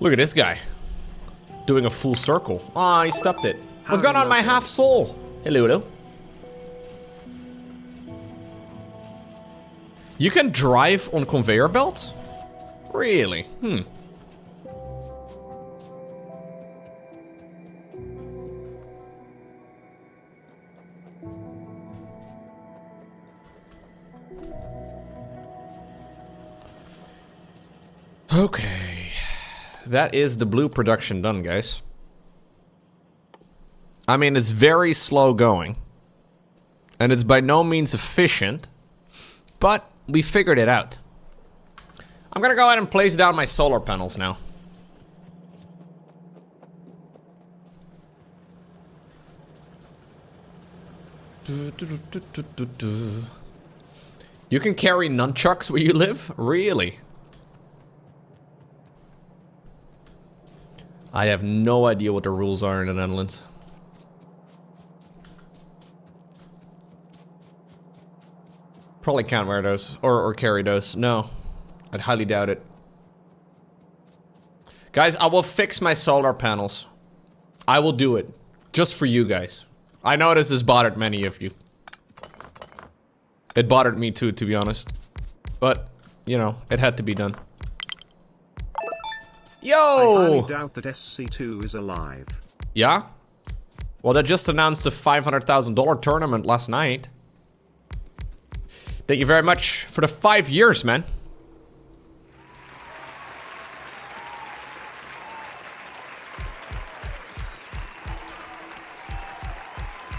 Look at this guy. Doing a full circle. Ah, he stopped it. What's going on, my half soul? Hello, hello. You can drive on conveyor belts? Really? Okay. That is the blue production done, guys. I mean, it's very slow going. And it's by no means efficient. But we figured it out. I'm gonna go ahead and place down my solar panels now. You can carry nunchucks where you live? Really? I have no idea what the rules are in the Netherlands. Probably can't wear those or carry those. No, I'd highly doubt it. Guys, I will fix my solar panels. I will do it just for you guys. I know this has bothered many of you. It bothered me too, to be honest. But, you know, it had to be done. Yo! I highly doubt that SC2 is alive. Yeah? Well, they just announced a $500,000 tournament last night. Thank you very much for the 5 years, man.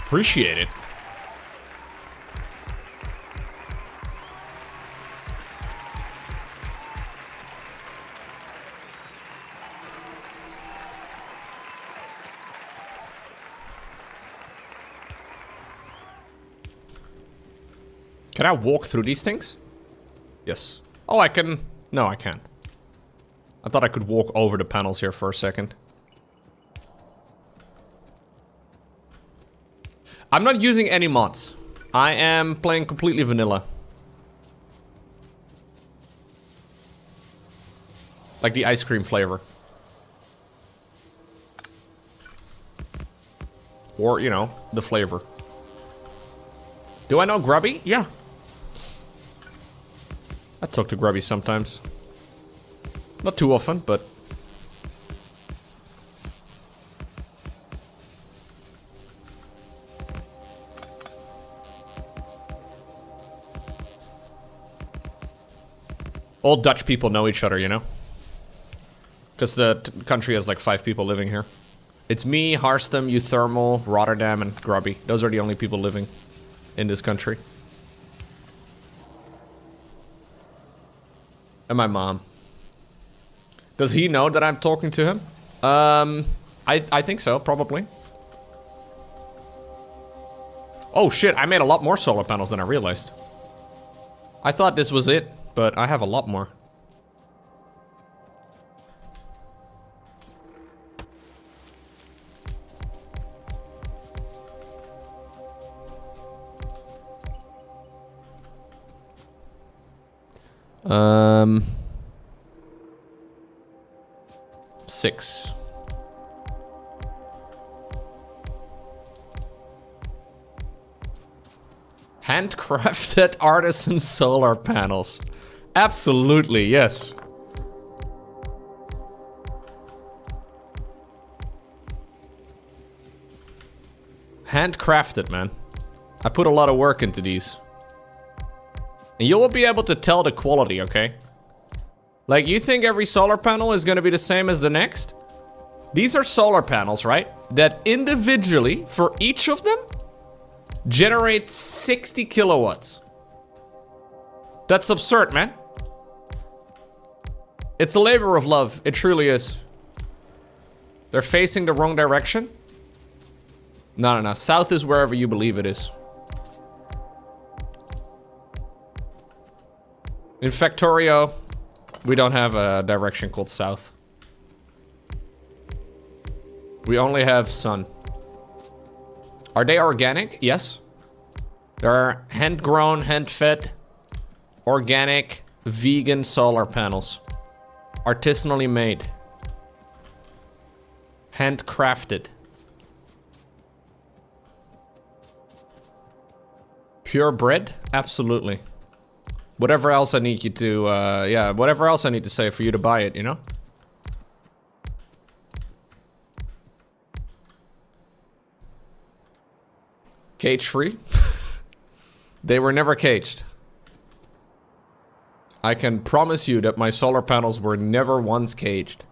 Appreciate it. Can I walk through these things? Yes. Oh, I can... No, I can't. I thought I could walk over the panels here for a second. I'm not using any mods. I am playing completely vanilla. Like the ice cream flavor. Or, you know, the flavor. Do I know Grubby? Yeah. I talk to Grubby sometimes. Not too often, but... all Dutch people know each other, you know? Because the country has like 5 people living here. It's me, Harstem, Euthermal, Rotterdam, and Grubby. Those are the only people living in this country. And my mom. Does he know that I'm talking to him? I think so, probably. Oh shit, I made a lot more solar panels than I realized. I thought this was it, but I have a lot more. Six. Handcrafted artisan solar panels. Absolutely, yes. Handcrafted, man. I put a lot of work into these. And you will be able to tell the quality, okay? Like, you think every solar panel is gonna be the same as the next? These are solar panels, right? That individually, for each of them, generate 60 kilowatts. That's absurd, man. It's a labor of love. It truly is. They're facing the wrong direction. No. South is wherever you believe it is. In Factorio, we don't have a direction called south. We only have sun. Are they organic? Yes. They're hand-grown, hand-fed, organic, vegan solar panels. Artisanally made. Handcrafted. Pure bread? Absolutely. Whatever else I need you to, yeah, whatever else I need to say for you to buy it, you know? Cage free? They were never caged. I can promise you that my solar panels were never once caged.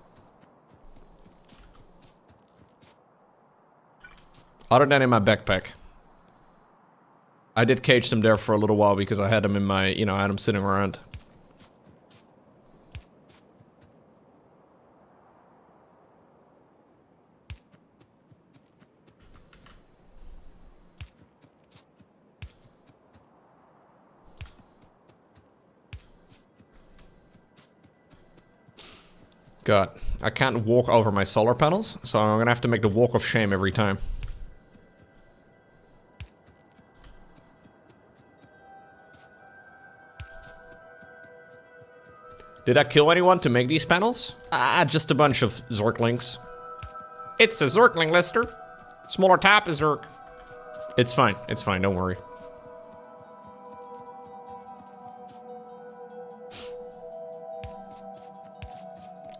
Other than in my backpack. I did cage them there for a little while because I had them in my, you know, I had them sitting around. God, I can't walk over my solar panels, so I'm gonna have to make the walk of shame every time. Did I kill anyone to make these panels? Ah, just a bunch of Zerglings. It's a Zergling, Lester. Smaller type of Zerg. It's fine, don't worry.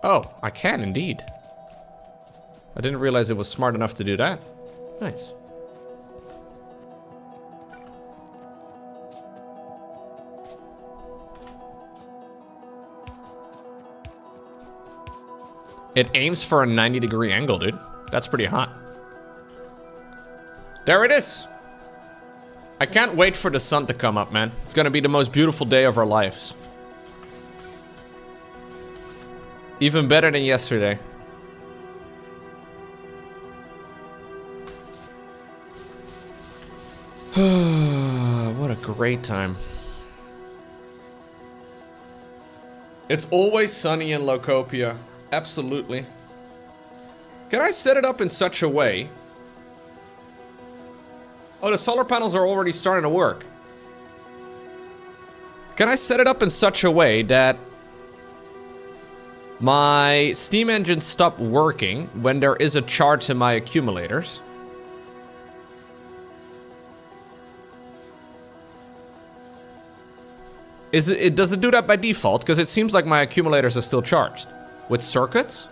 Oh, I can indeed. I didn't realize it was smart enough to do that. Nice. It aims for a 90-degree angle, dude. That's pretty hot. There it is. I can't wait for the sun to come up, man. It's gonna be the most beautiful day of our lives. Even better than yesterday. What a great time. It's always sunny in Lowko. Absolutely. Can I set it up in such a way? Oh, the solar panels are already starting to work. Can I set it up in such a way that my steam engines stop working when there is a charge in my accumulators? Does it do that by default? Because it seems like my accumulators are still charged. With circuits?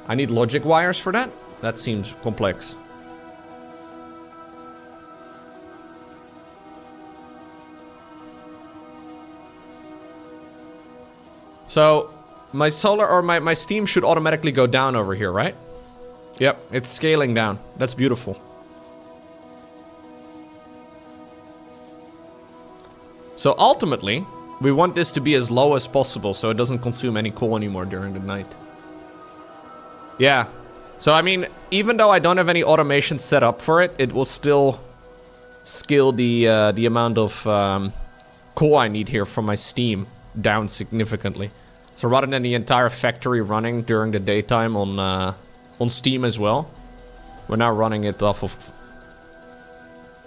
I need logic wires for that? That seems complex. So, my solar or my steam should automatically go down over here, right? Yep, it's scaling down. That's beautiful. So ultimately, we want this to be as low as possible so it doesn't consume any coal anymore during the night. Yeah. So I mean, even though I don't have any automation set up for it, it will still scale the amount of coal I need here from my steam down significantly. So rather than the entire factory running during the daytime on steam as well, we're now running it off of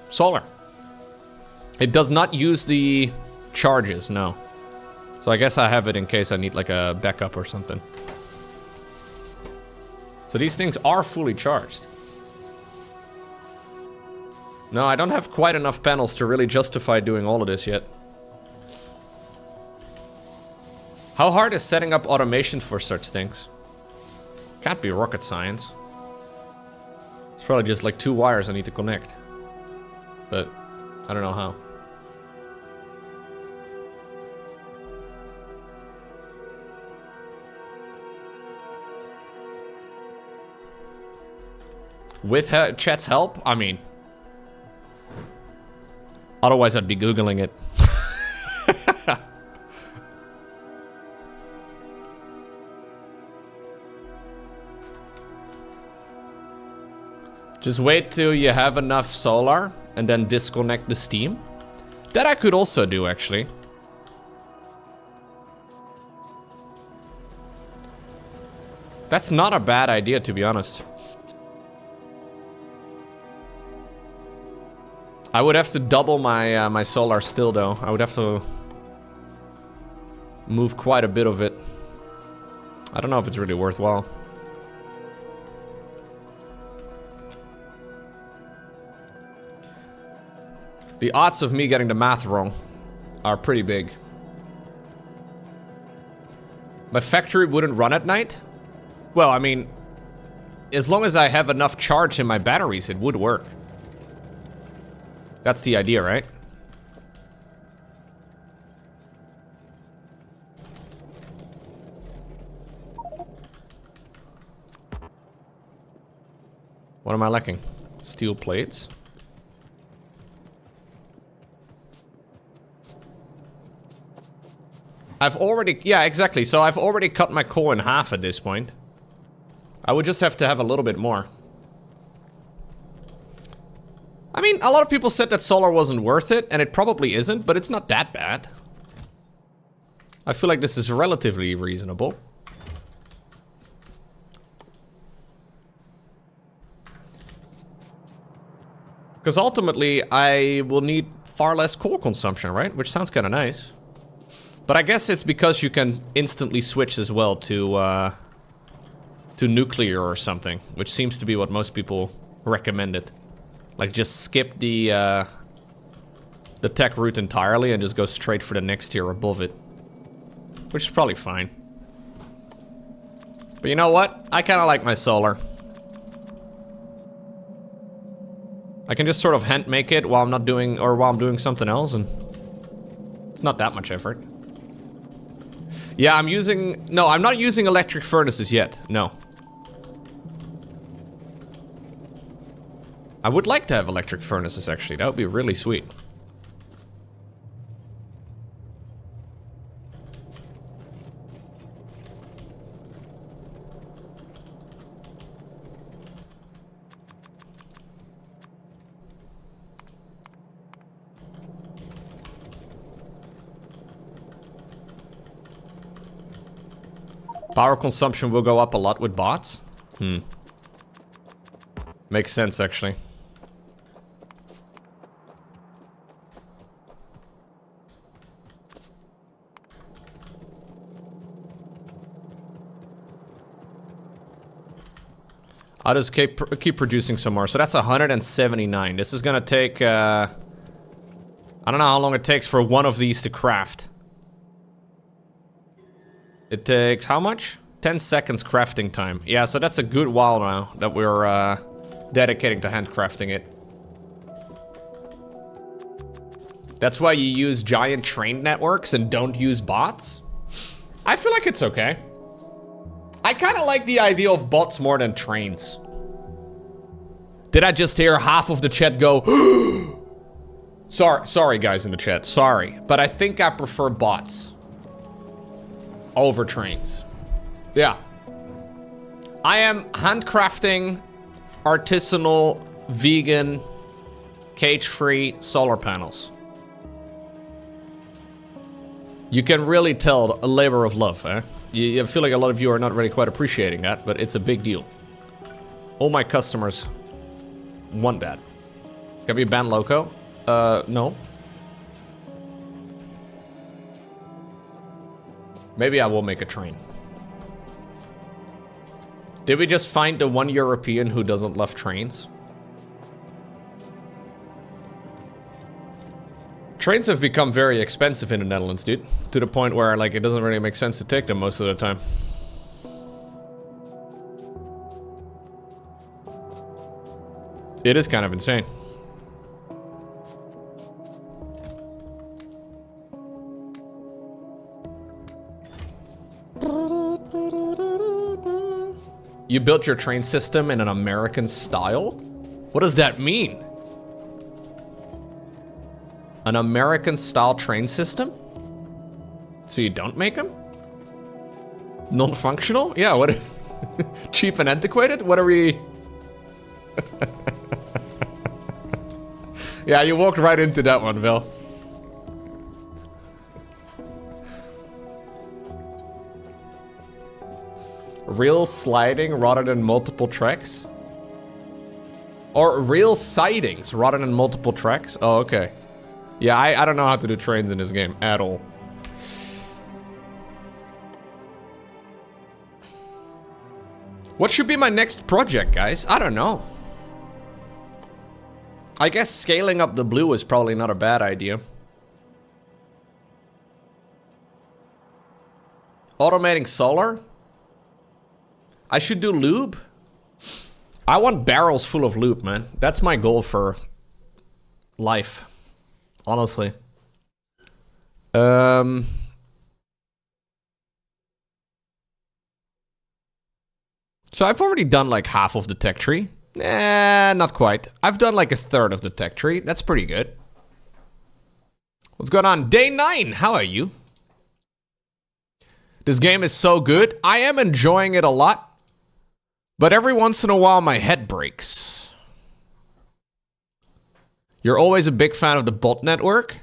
solar. It does not use the charges, no. So I guess I have it in case I need like a backup or something. So these things are fully charged. No, I don't have quite enough panels to really justify doing all of this yet. How hard is setting up automation for such things? Can't be rocket science. It's probably just like 2 wires I need to connect. But I don't know how. With chat's help? I mean... Otherwise I'd be Googling it. Just wait till you have enough solar and then disconnect the steam. That I could also do, actually. That's not a bad idea, to be honest. I would have to double my my solar still, though. I would have to move quite a bit of it. I don't know if it's really worthwhile. The odds of me getting the math wrong are pretty big. My factory wouldn't run at night? Well, I mean, as long as I have enough charge in my batteries, it would work. That's the idea, right? What am I lacking? Steel plates. I've already... Yeah, exactly. So I've already cut my coal in half at this point. I would just have to have a little bit more. I mean, a lot of people said that solar wasn't worth it, and it probably isn't, but it's not that bad. I feel like this is relatively reasonable. Because ultimately, I will need far less coal consumption, right? Which sounds kind of nice. But I guess it's because you can instantly switch as well to nuclear or something, which seems to be what most people recommended. Like, just skip the tech route entirely and just go straight for the next tier above it. Which is probably fine. But you know what? I kind of like my solar. I can just sort of hand make it while I'm not doing, or while I'm doing something else, and it's not that much effort. Yeah, I'm not using electric furnaces yet, no. I would like to have electric furnaces, actually, that would be really sweet. Power consumption will go up a lot with bots? Makes sense, actually. I'll just keep producing some more. So that's 179. This is gonna take, I don't know how long it takes for one of these to craft. It takes how much? 10 seconds crafting time. Yeah, so that's a good while now that we're dedicating to handcrafting it. That's why you use giant train networks and don't use bots? I feel like it's okay. I kind of like the idea of bots more than trains. Did I just hear half of the chat go, sorry guys in the chat, sorry. But I think I prefer bots over trains. Yeah. I am handcrafting artisanal, vegan, cage-free solar panels. You can really tell a labor of love, eh? I feel like a lot of you are not really quite appreciating that, but it's a big deal. All my customers want that. Can we ban Lowko? No. Maybe I will make a train. Did we just find the one European who doesn't love trains? Trains have become very expensive in the Netherlands, dude. To the point where, like, it doesn't really make sense to take them most of the time. It is kind of insane. You built your train system in an American style? What does that mean? An American style train system? So you don't make them? Non-functional? Yeah, what? Cheap and antiquated? What are we? Yeah, you walked right into that one, Bill. Real sliding rather than multiple tracks? Or real sidings rather than multiple tracks? Oh, okay. Yeah, I don't know how to do trains in this game at all. What should be my next project, guys? I don't know. I guess scaling up the blue is probably not a bad idea. Automating solar? I should do lube? I want barrels full of lube, man. That's my goal for life. Honestly. So I've already done like half of the tech tree. Nah, not quite. I've done like a third of the tech tree. That's pretty good. What's going on? Day 9, how are you? This game is so good. I am enjoying it a lot. But every once in a while, my head breaks. You're always a big fan of the bot network?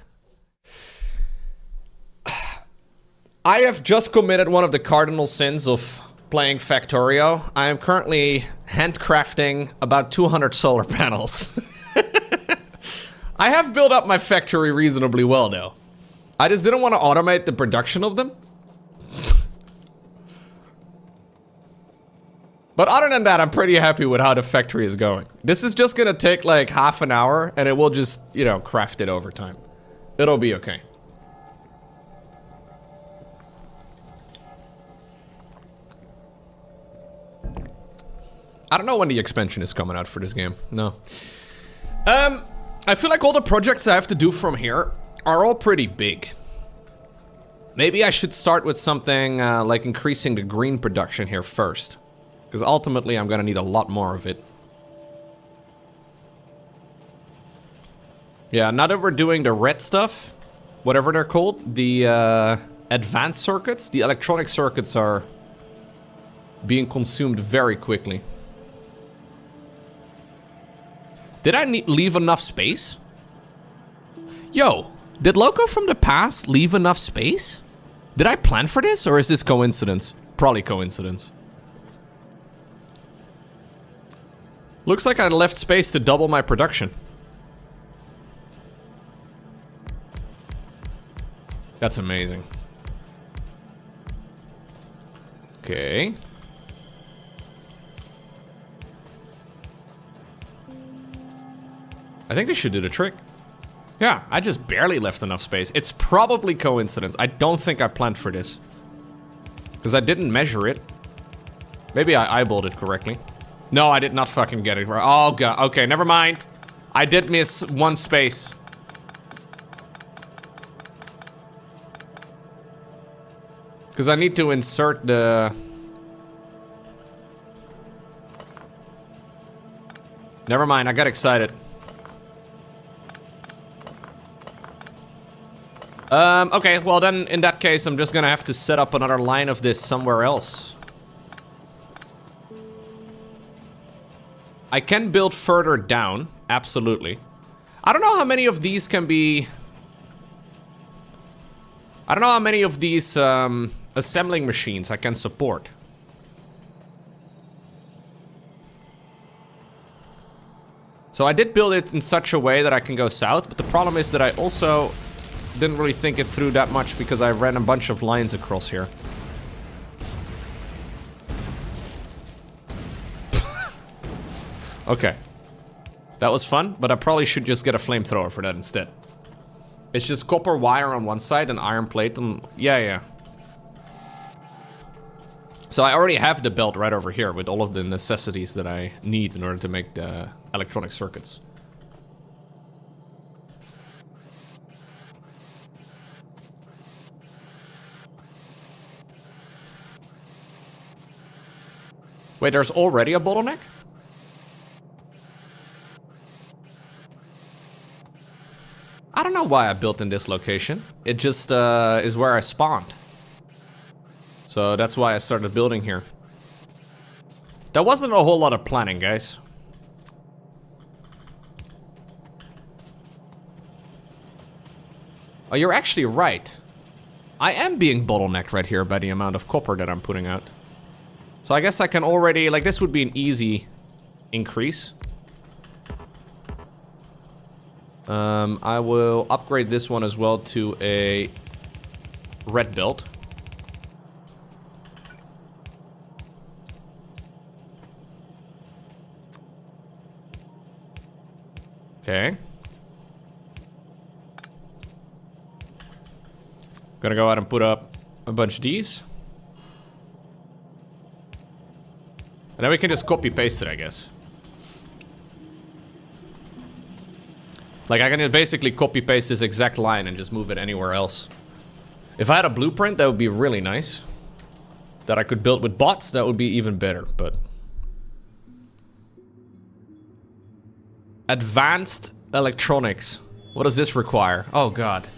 I have just committed one of the cardinal sins of playing Factorio. I am currently handcrafting about 200 solar panels. I have built up my factory reasonably well, though. I just didn't want to automate the production of them. But other than that, I'm pretty happy with how the factory is going. This is just gonna take like half an hour, and it will just, you know, craft it over time. It'll be okay. I don't know when the expansion is coming out for this game. No. I feel like all the projects I have to do from here are all pretty big. Maybe I should start with something like increasing the green production here first. Because ultimately I'm gonna need a lot more of it. Yeah, now that we're doing the red stuff, whatever they're called, the advanced circuits, the electronic circuits are being consumed very quickly. Did I leave enough space? Yo, did Lowko from the past leave enough space? Did I plan for this, or is this coincidence? Probably coincidence. Looks like I left space to double my production. That's amazing. Okay. I think this should do the trick. Yeah, I just barely left enough space. It's probably coincidence. I don't think I planned for this. Because I didn't measure it. Maybe I eyeballed it correctly. No, I did not fucking get it right. Oh, God. Okay, never mind. I did miss one space. Because I need to insert the... Never mind, I got excited. Okay, well then, in that case, I'm just gonna have to set up another line of this somewhere else. I can build further down, absolutely. I don't know how many of these can be... I don't know how many of these, assembling machines I can support. So I did build it in such a way that I can go south, but the problem is that I also didn't really think it through that much because I ran a bunch of lines across here. Okay. That was fun, but I probably should just get a flamethrower for that instead. It's just copper wire on one side and iron plate on... Yeah. So I already have the belt right over here with all of the necessities that I need in order to make the electronic circuits. Wait, there's already a bottleneck? I don't know why I built in this location. It just is where I spawned. So that's why I started building here. That wasn't a whole lot of planning, guys. Oh, you're actually right. I am being bottlenecked right here by the amount of copper that I'm putting out. So I guess I can already, like, this would be an easy increase. I will upgrade this one as well to a red belt. Okay. Gonna go ahead and put up a bunch of these. And then we can just copy paste it, I guess. Like, I can basically copy paste this exact line and just move it anywhere else. If I had a blueprint, that would be really nice. That I could build with bots, that would be even better, but... Advanced electronics. What does this require? Oh, God.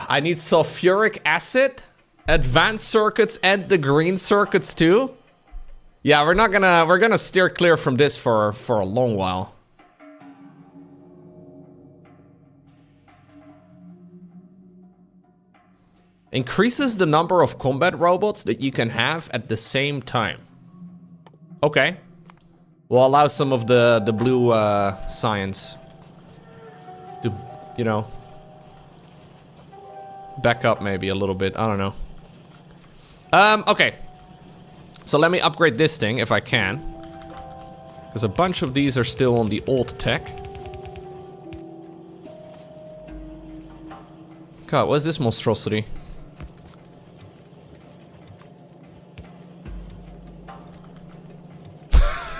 I need sulfuric acid, advanced circuits, and the green circuits, too? Yeah, we're gonna steer clear from this for a long while. Increases the number of combat robots that you can have at the same time. Okay. We'll allow some of the blue science to, you know, back up maybe a little bit. I don't know. Okay. So let me upgrade this thing if I can. Because a bunch of these are still on the old tech. God, what is this monstrosity?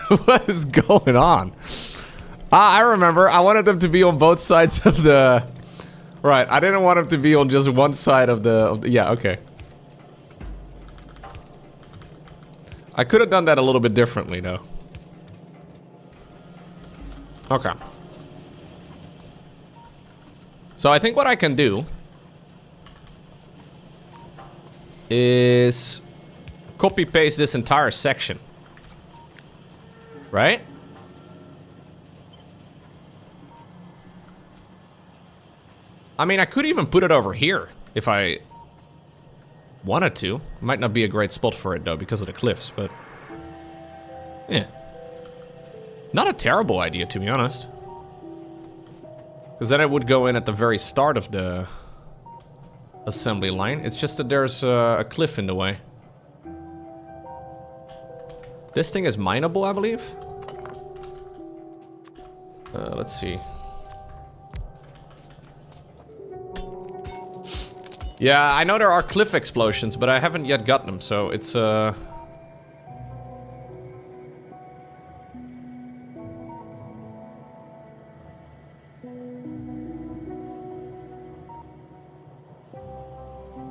What is going on? Ah, I remember. I wanted them to be on both sides of the... Right, I didn't want them to be on just one side of the... Yeah, okay. I could have done that a little bit differently, though. Okay. So I think what I can do is copy-paste this entire section. Right? I mean, I could even put it over here if I wanted to. Might not be a great spot for it, though, because of the cliffs, but... Yeah. Not a terrible idea, to be honest. Because then it would go in at the very start of the assembly line. It's just that there's a cliff in the way. This thing is mineable, I believe. Let's see. Yeah, I know there are cliff explosions, but I haven't yet got them, so it's I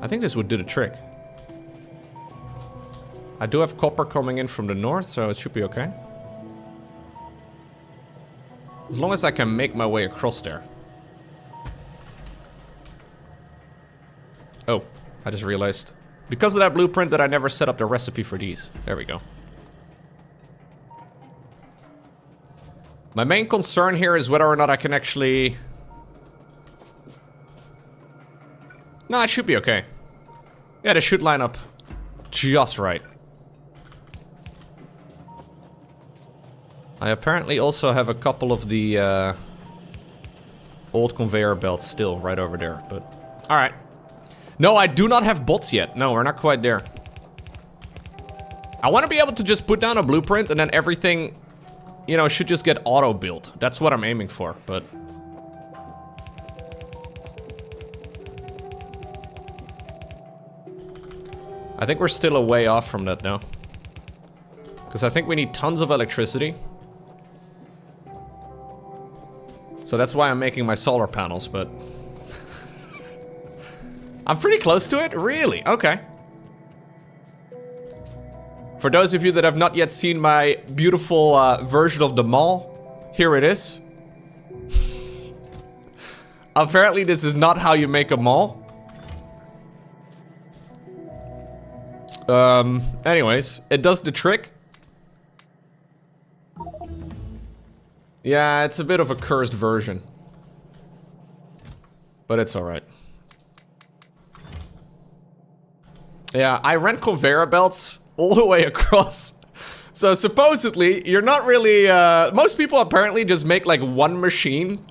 think this would do the trick. I do have copper coming in from the north, so it should be okay. As long as I can make my way across there. Oh, I just realized. Because of that blueprint that I never set up the recipe for these. There we go. My main concern here is whether or not I can actually... No, it should be okay. Yeah, they should line up just right. I apparently also have a couple of the old conveyor belts still right over there, but... Alright. No, I do not have bots yet. No, we're not quite there. I want to be able to just put down a blueprint and then everything, you know, should just get auto-built. That's what I'm aiming for, but... I think we're still a way off from that now. Because I think we need tons of electricity. So that's why I'm making my solar panels, but... I'm pretty close to it? Really? Okay. For those of you that have not yet seen my beautiful version of the mall, here it is. Apparently this is not how you make a mall. Anyways, it does the trick. Yeah, it's a bit of a cursed version. But it's alright. Yeah, I ran conveyor belts all the way across. So supposedly, you're not really, most people apparently just make like one machine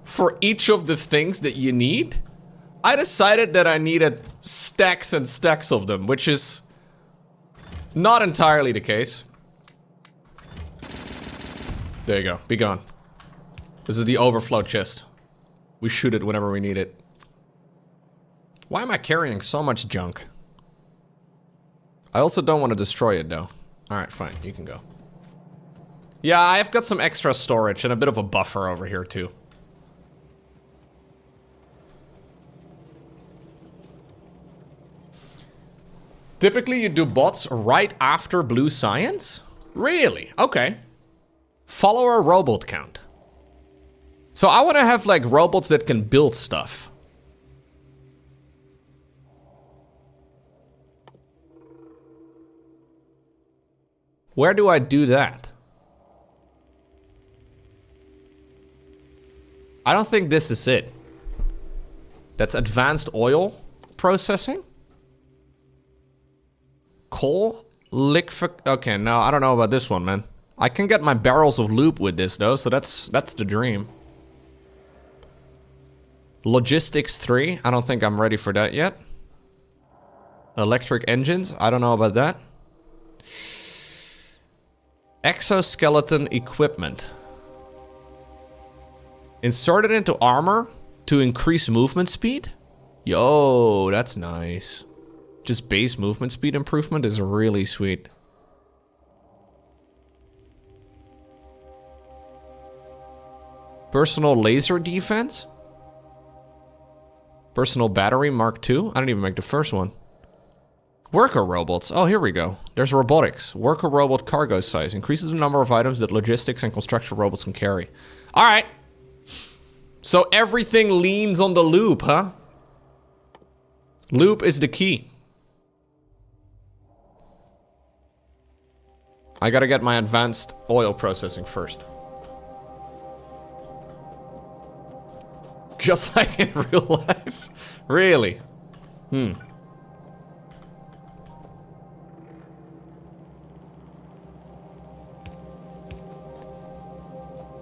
for each of the things that you need. I decided that I needed stacks and stacks of them, which is not entirely the case. There you go. Be gone. This is the overflow chest. We shoot it whenever we need it. Why am I carrying so much junk? I also don't want to destroy it, though. Alright, fine. You can go. Yeah, I've got some extra storage and a bit of a buffer over here, too. Typically, you do bots right after blue science? Really? Okay. Follower robot count. So I want to have, like, robots that can build stuff. Where do I do that? I don't think this is it. That's advanced oil processing? Coal? Okay, no, I don't know about this one, man. I can get my barrels of lube with this, though, so that's the dream. Logistics 3? I don't think I'm ready for that yet. Electric engines? I don't know about that. Exoskeleton equipment. Insert it into armor to increase movement speed? Yo, that's nice. Just base movement speed improvement is really sweet. Personal laser defense? Personal battery Mark II? I didn't even make the first one. Worker robots. Oh, here we go. There's robotics. Worker robot cargo size. Increases the number of items that logistics and construction robots can carry. Alright. So everything leans on the loop, huh? Loop is the key. I gotta get my advanced oil processing first. Just like in real life? Really?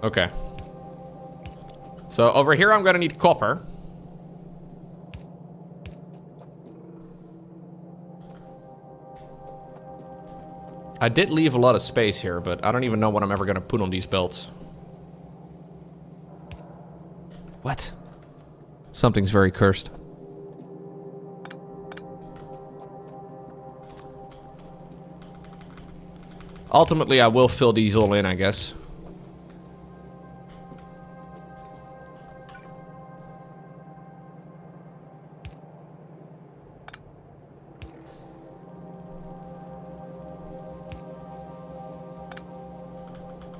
Okay. So over here I'm gonna need copper. I did leave a lot of space here, but I don't even know what I'm ever gonna put on these belts. What? Something's very cursed. Ultimately, I will fill these all in, I guess.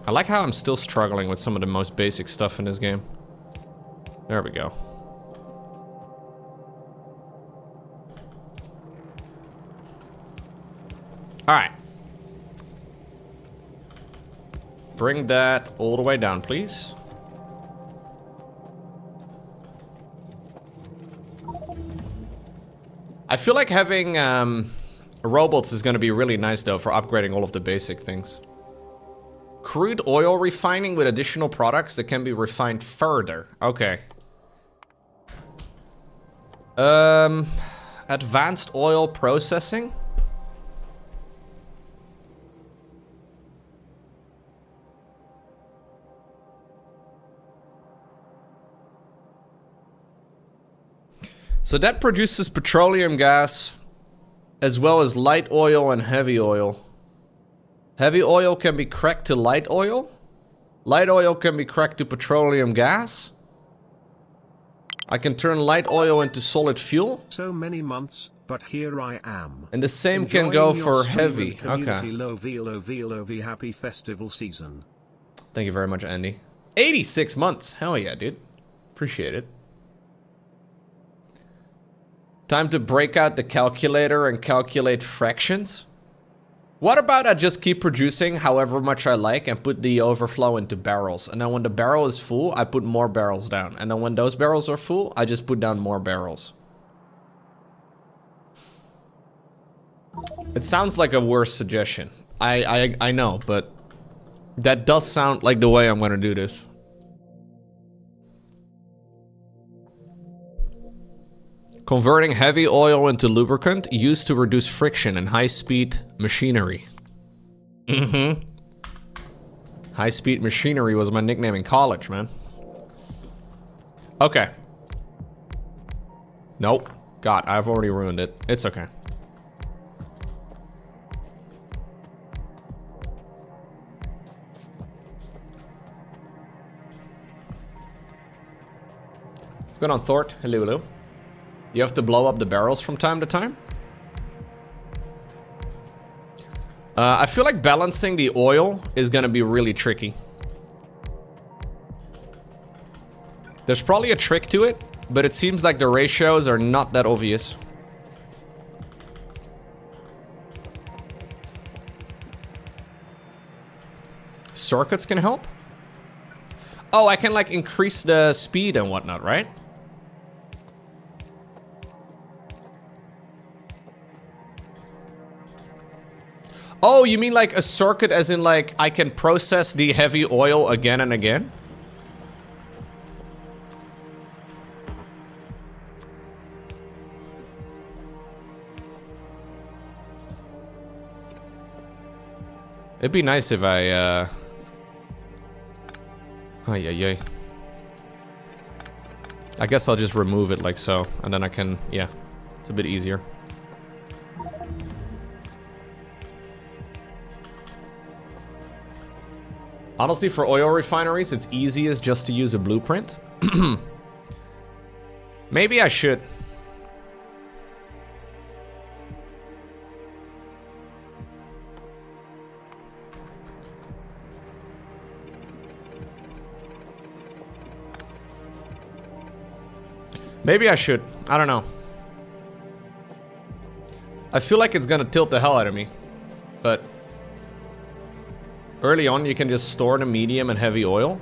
I like how I'm still struggling with some of the most basic stuff in this game. There we go. Alright. Bring that all the way down, please. I feel like having robots is going to be really nice, though, for upgrading all of the basic things. Crude oil refining with additional products that can be refined further. Okay. Advanced oil processing? So that produces petroleum gas, as well as light oil and heavy oil. Heavy oil can be cracked to light oil. Light oil can be cracked to petroleum gas. I can turn light oil into solid fuel. So many months, but here I am. And the same can go for heavy. Okay. Lov, happy festival season. Thank you very much, Andy. 86 months. Hell yeah, dude. Appreciate it. Time to break out the calculator and calculate fractions. What about I just keep producing however much I like and put the overflow into barrels. And then when the barrel is full, I put more barrels down. And then when those barrels are full, I just put down more barrels. It sounds like a worse suggestion. I know, but that does sound like the way I'm gonna do this. Converting heavy oil into lubricant used to reduce friction in high-speed machinery. High-speed machinery was my nickname in college, man. Okay. Nope. God, I've already ruined it. It's okay. What's going on, Thort? Hello, hello. You have to blow up the barrels from time to time? I feel like balancing the oil is gonna be really tricky. There's probably a trick to it, but it seems like the ratios are not that obvious. Circuits can help? Oh, I can like increase the speed and whatnot, right? Oh, you mean like a circuit as in like I can process the heavy oil again and again? It'd be nice if I, Ay, ay, ay. I guess I'll just remove it like so, and then I can, yeah, it's a bit easier. Honestly, for oil refineries, it's easiest just to use a blueprint. Maybe I should. Maybe I should. I don't know. I feel like it's gonna tilt the hell out of me. But early on, you can just store the medium and heavy oil.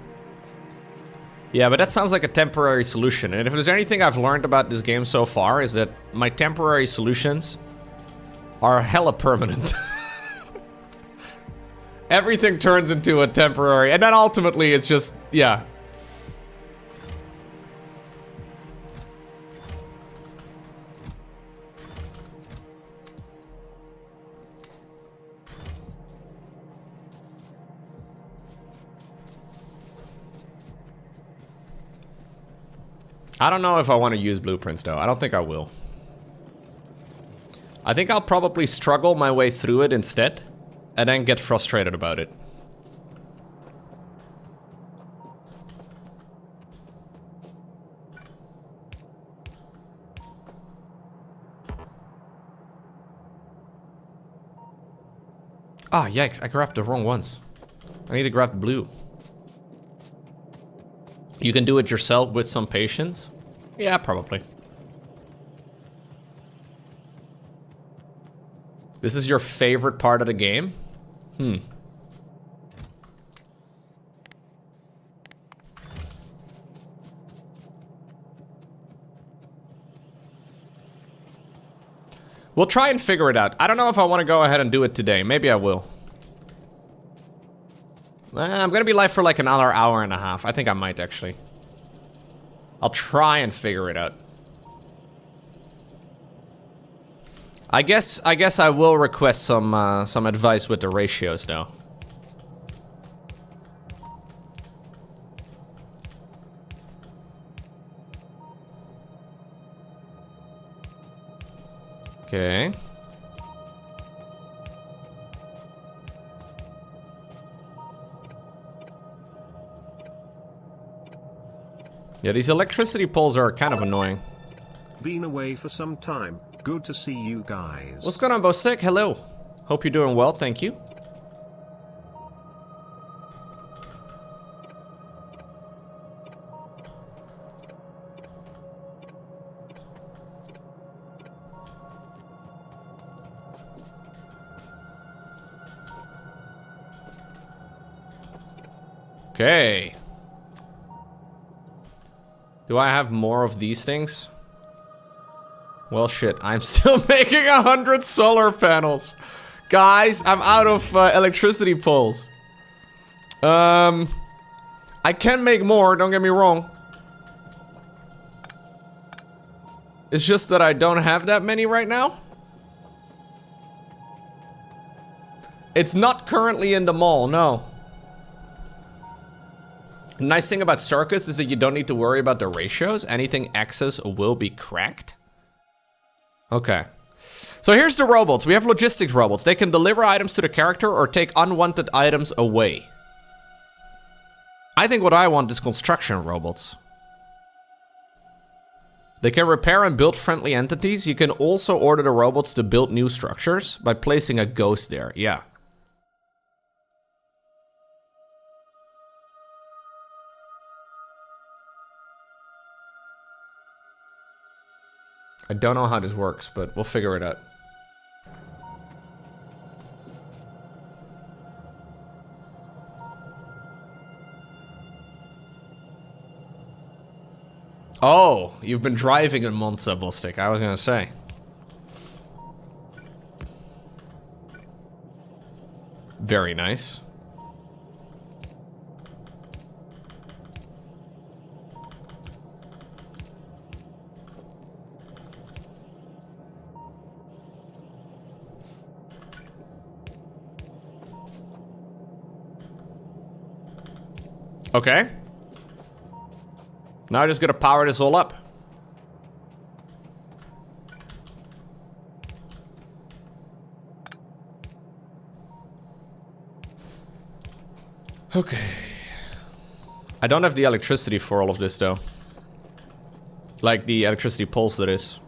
Yeah, but that sounds like a temporary solution. And if there's anything I've learned about this game so far, is that my temporary solutions are hella permanent. Everything turns into a temporary, and then ultimately it's just, yeah. I don't know if I want to use blueprints though. I don't think I will. I think I'll probably struggle my way through it instead, and then get frustrated about it. Ah, yikes, I grabbed the wrong ones. I need to grab the blue. You can do it yourself with some patience? Yeah, probably. This is your favorite part of the game? We'll try and figure it out. I don't know if I want to go ahead and do it today. Maybe I will. I'm gonna be live for like another hour and a half. I think I might actually. I'll try and figure it out. I guess I will request some advice with the ratios though. Okay. Yeah, these electricity poles are kind of annoying. Been away for some time. Good to see you guys. What's going on, Bosek? Hello. Hope you're doing well, thank you. Okay. Do I have more of these things? Well, shit, I'm still making 100 solar panels. Guys, I'm out of electricity poles. I can make more, don't get me wrong. It's just that I don't have that many right now. It's not currently in the mall, no. Nice thing about Circus is that you don't need to worry about the ratios. Anything excess will be cracked. Okay. So here's the robots. We have logistics robots. They can deliver items to the character or take unwanted items away. I think what I want is construction robots. They can repair and build friendly entities. You can also order the robots to build new structures by placing a ghost there. Yeah. I don't know how this works, but we'll figure it out. Oh, you've been driving in Monza, Bostic. I was gonna say. Very nice. Okay. Now I just gotta power this all up. Okay. I don't have the electricity for all of this though. Like the electricity pulse that is.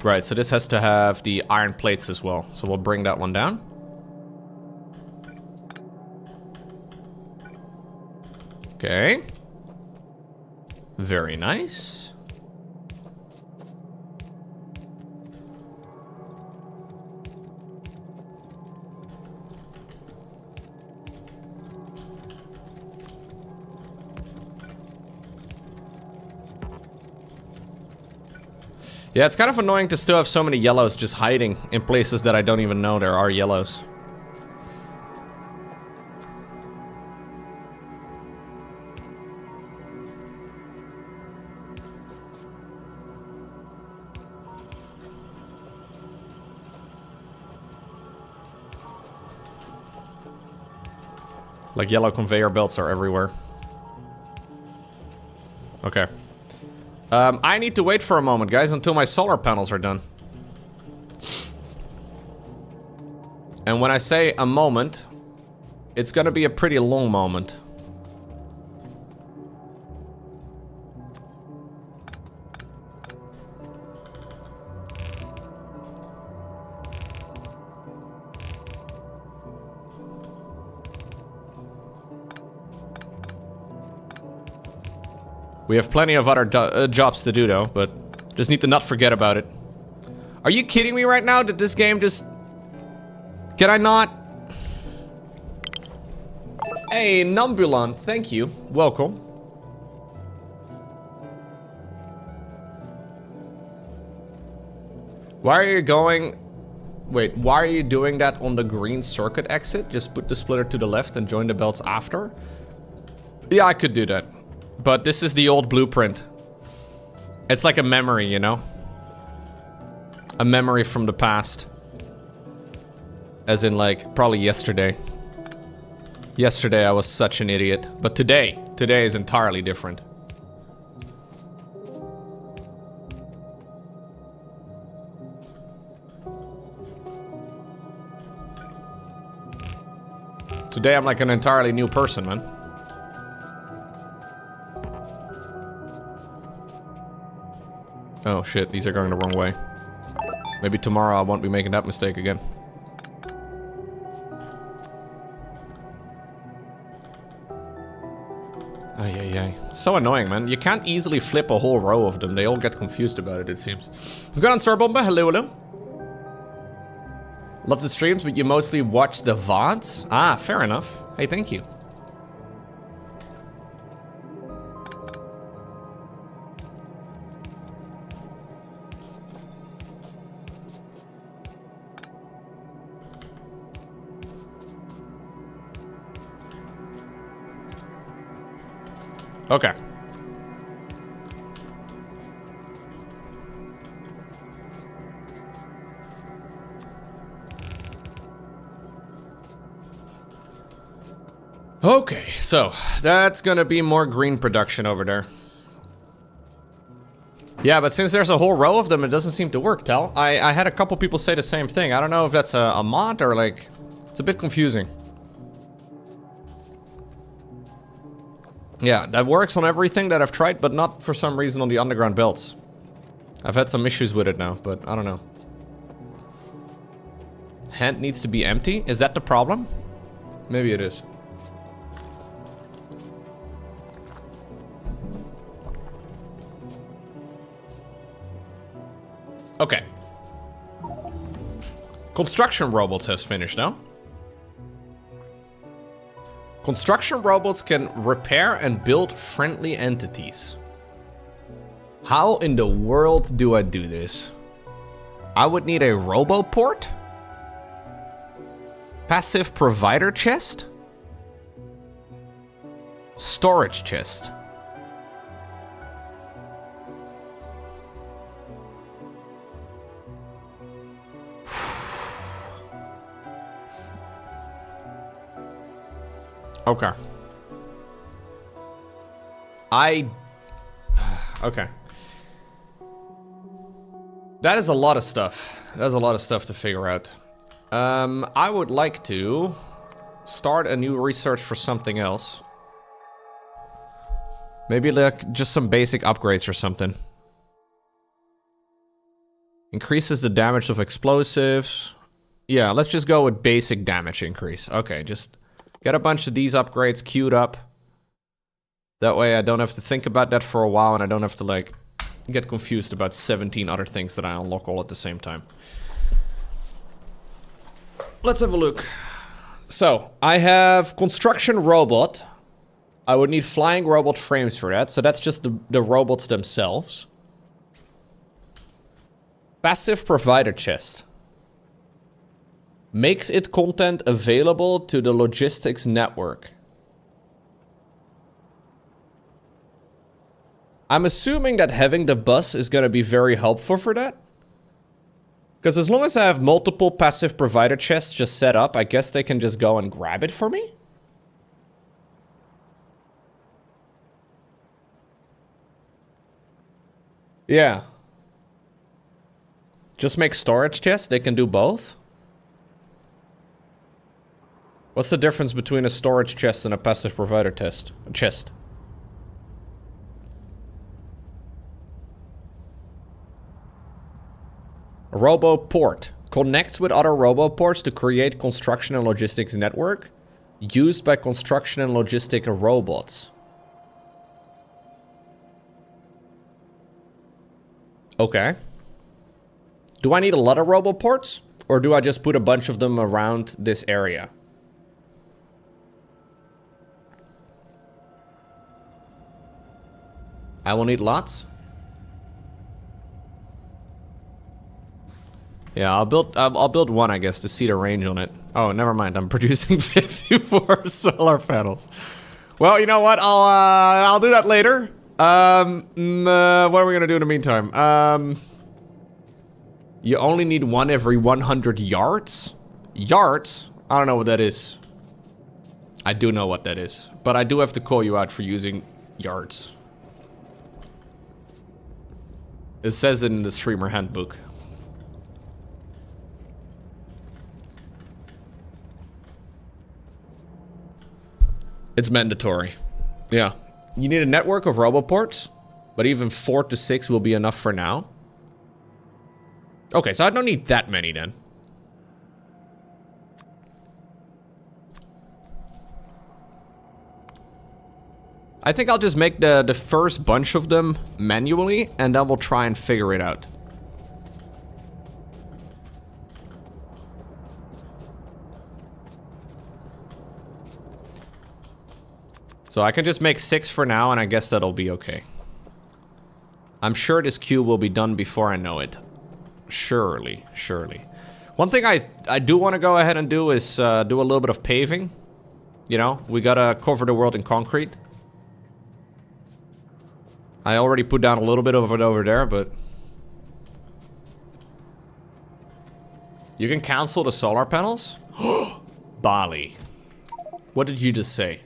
Right, so this has to have the iron plates as well. So we'll bring that one down. Okay. Very nice. Yeah, it's kind of annoying to still have so many yellows just hiding in places that I don't even know there are yellows. Like yellow conveyor belts are everywhere. Okay. I need to wait for a moment, guys, until my solar panels are done. And when I say a moment, it's gonna be a pretty long moment. We have plenty of other jobs to do, though, but just need to not forget about it. Are you kidding me right now? Did this game just... Can I not? Hey, Numbulant, thank you. Welcome. Why are you going... Wait, why are you doing that on the green circuit exit? Just put the splitter to the left and join the belts after? Yeah, I could do that. But this is the old blueprint. It's like a memory, you know? A memory from the past. As in, like, probably yesterday. Yesterday I was such an idiot. But today is entirely different. Today I'm like an entirely new person, man. Oh shit, these are going the wrong way. Maybe tomorrow I won't be making that mistake again. Ay, ay, ay. So annoying, man. You can't easily flip a whole row of them. They all get confused about it, it seems. What's going on, Starbomba? Hello, hello. Love the streams, but you mostly watch the VODs? Ah, fair enough. Hey, thank you. Okay. Okay, so that's gonna be more green production over there. Yeah, but since there's a whole row of them, it doesn't seem to work, Tal. I had a couple people say the same thing. I don't know if that's a mod or like... It's a bit confusing. Yeah, that works on everything that I've tried, but not for some reason on the underground belts. I've had some issues with it now, but I don't know. Hand needs to be empty? Is that the problem? Maybe it is. Okay. Construction robots has finished now. Construction robots can repair and build friendly entities. How in the world do I do this? I would need a roboport? Passive provider chest? Storage chest. Okay. Okay. That is a lot of stuff. That's a lot of stuff to figure out. I would like to start a new research for something else. Maybe like just some basic upgrades or something. Increases the damage of explosives. Yeah, let's just go with basic damage increase. Okay, just get a bunch of these upgrades queued up. That way I don't have to think about that for a while and I don't have to like get confused about 17 other things that I unlock all at the same time. Let's have a look. So, I have construction robot. I would need flying robot frames for that, so that's just the robots themselves. Passive provider chest. Makes it content available to the logistics network. I'm assuming that having the bus is going to be very helpful for that. Because as long as I have multiple passive provider chests just set up, I guess they can just go and grab it for me? Yeah. Just make storage chests, they can do both? What's the difference between a storage chest and a passive provider chest? Roboport. Connects with other roboports to create construction and logistics network. Used by construction and logistic robots. Okay. Do I need a lot of roboports? Or do I just put a bunch of them around this area? I will need lots. Yeah, I'll build one, I guess, to see the range on it. Oh, never mind. I'm producing 54 solar panels. Well, you know what? I'll do that later. What are we gonna do in the meantime? You only need one every 100 yards? Yards? I don't know what that is. I do know what that is, but I do have to call you out for using yards. It says it in the streamer handbook. It's mandatory. Yeah. You need a network of roboports, but even 4 to 6 will be enough for now. Okay, so I don't need that many then. I think I'll just make the first bunch of them manually, and then we'll try and figure it out. So I can just make 6 for now, and I guess that'll be okay. I'm sure this cube will be done before I know it. Surely, surely. One thing I do want to go ahead and do is do a little bit of paving. You know, we gotta cover the world in concrete. I already put down a little bit of it over there, but... You can cancel the solar panels? Bali. What did you just say?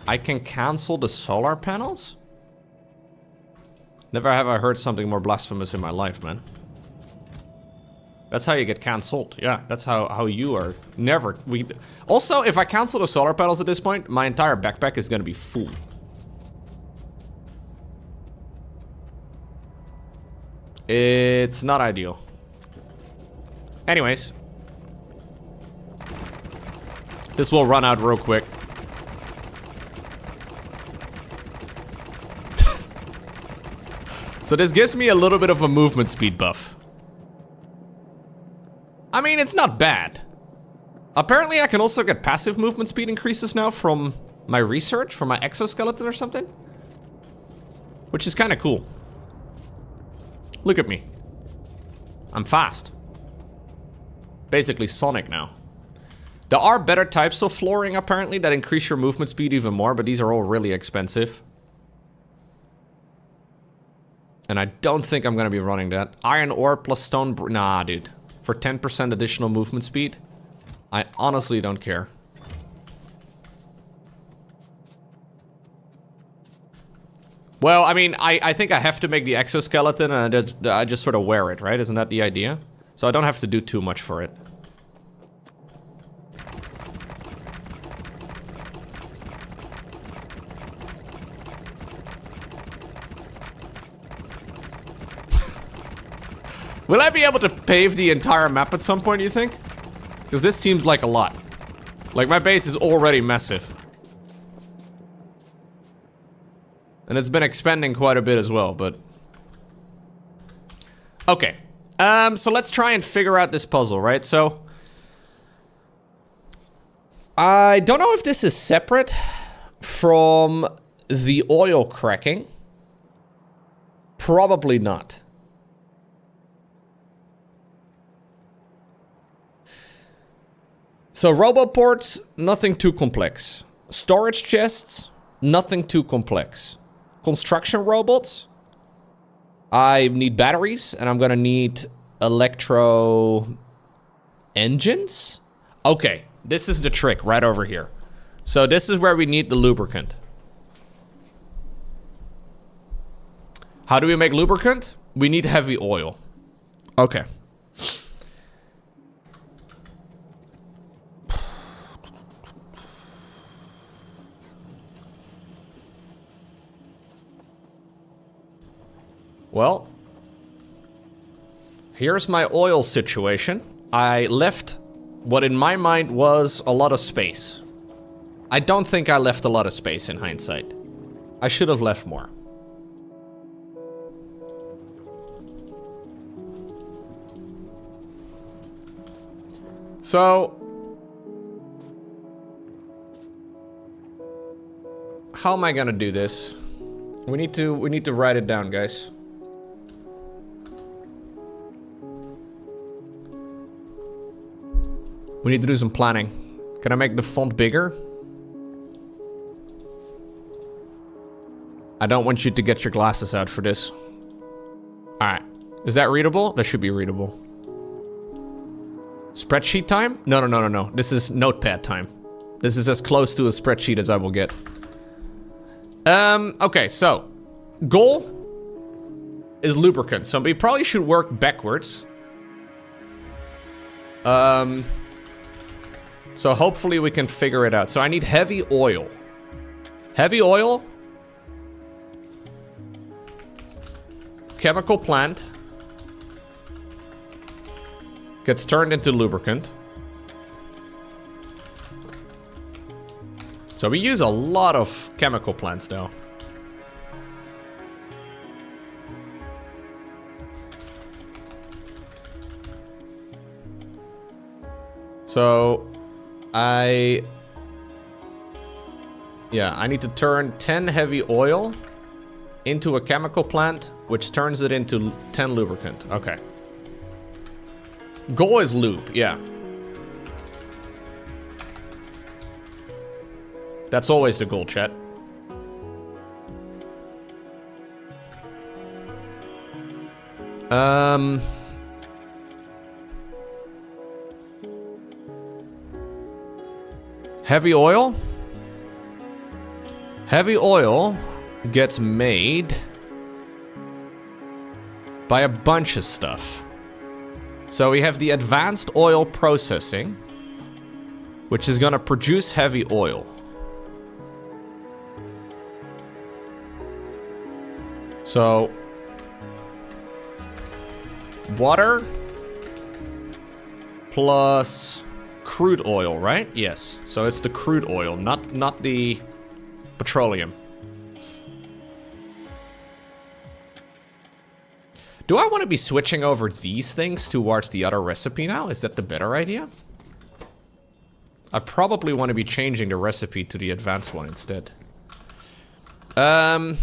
I can cancel the solar panels? Never have I heard something more blasphemous in my life, man. That's how you get cancelled. Yeah, that's how you are. Never. Also, if I cancel the solar panels at this point, my entire backpack is gonna be full. It's not ideal. Anyways. This will run out real quick. So this gives me a little bit of a movement speed buff. I mean, it's not bad. Apparently I can also get passive movement speed increases now from my research, from my exoskeleton or something. Which is kind of cool. Look at me. I'm fast. Basically Sonic now. There are better types of flooring apparently that increase your movement speed even more, but these are all really expensive. And I don't think I'm gonna be running that. Iron ore plus stone... Nah, dude. For 10% additional movement speed? I honestly don't care. Well, I mean, I think I have to make the exoskeleton and I just sort of wear it, right? Isn't that the idea? So I don't have to do too much for it. Will I be able to pave the entire map at some point, do you think? Because this seems like a lot. Like, my base is already massive. And it's been expanding quite a bit as well, but... Okay. So let's try and figure out this puzzle, right? So... I don't know if this is separate from the oil cracking. Probably not. So roboports, nothing too complex. Storage chests, nothing too complex. Construction robots, I need batteries and I'm gonna need electro engines. Okay, this is the trick right over here. So this is where we need the lubricant. How do we make lubricant? We need heavy oil. Okay. Well, here's my oil situation. I left what in my mind was a lot of space. I don't think I left a lot of space in hindsight. I should have left more. So, how am I gonna do this? We need to write it down, guys. We need to do some planning. Can I make the font bigger? I don't want you to get your glasses out for this. Alright. Is that readable? That should be readable. Spreadsheet time? No. This is notepad time. This is as close to a spreadsheet as I will get. Okay, so. Goal is lubricant. So we probably should work backwards. So hopefully we can figure it out. So I need heavy oil. Heavy oil. Chemical plant. Gets turned into lubricant. So we use a lot of chemical plants now. So I need to turn 10 heavy oil into a chemical plant, which turns it into 10 lubricant. Okay. Goal is lube, yeah. That's always the goal, chat. Heavy oil. Heavy oil gets made by a bunch of stuff. So we have the advanced oil processing, which is gonna produce heavy oil. So, water plus crude oil, right? Yes. So it's the crude oil, not the petroleum. Do I want to be switching over these things towards the other recipe now? Is that the better idea? I probably want to be changing the recipe to the advanced one instead. This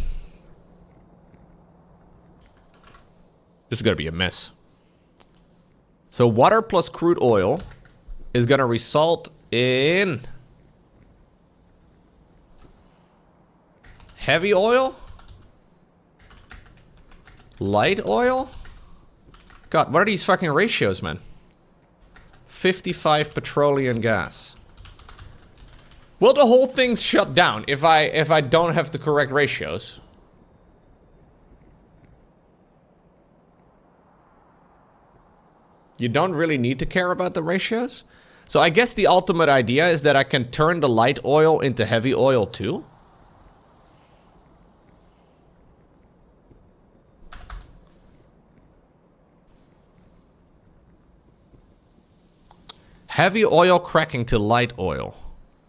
is gonna be a mess. So water plus crude oil is gonna result in heavy oil? Light oil? God, what are these fucking ratios, man? 55 petroleum gas. Will the whole thing shut down if I don't have the correct ratios? You don't really need to care about the ratios? So I guess the ultimate idea is that I can turn the light oil into heavy oil too? Heavy oil cracking to light oil.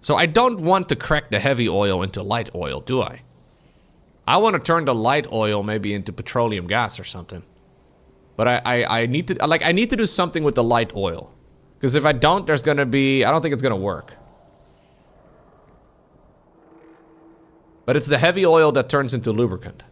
So I don't want to crack the heavy oil into light oil, do I? I want to turn the light oil maybe into petroleum gas or something. But I need to, like, I need to do something with the light oil. Because if I don't, there's gonna be, I don't think it's gonna work. But it's the heavy oil that turns into lubricant.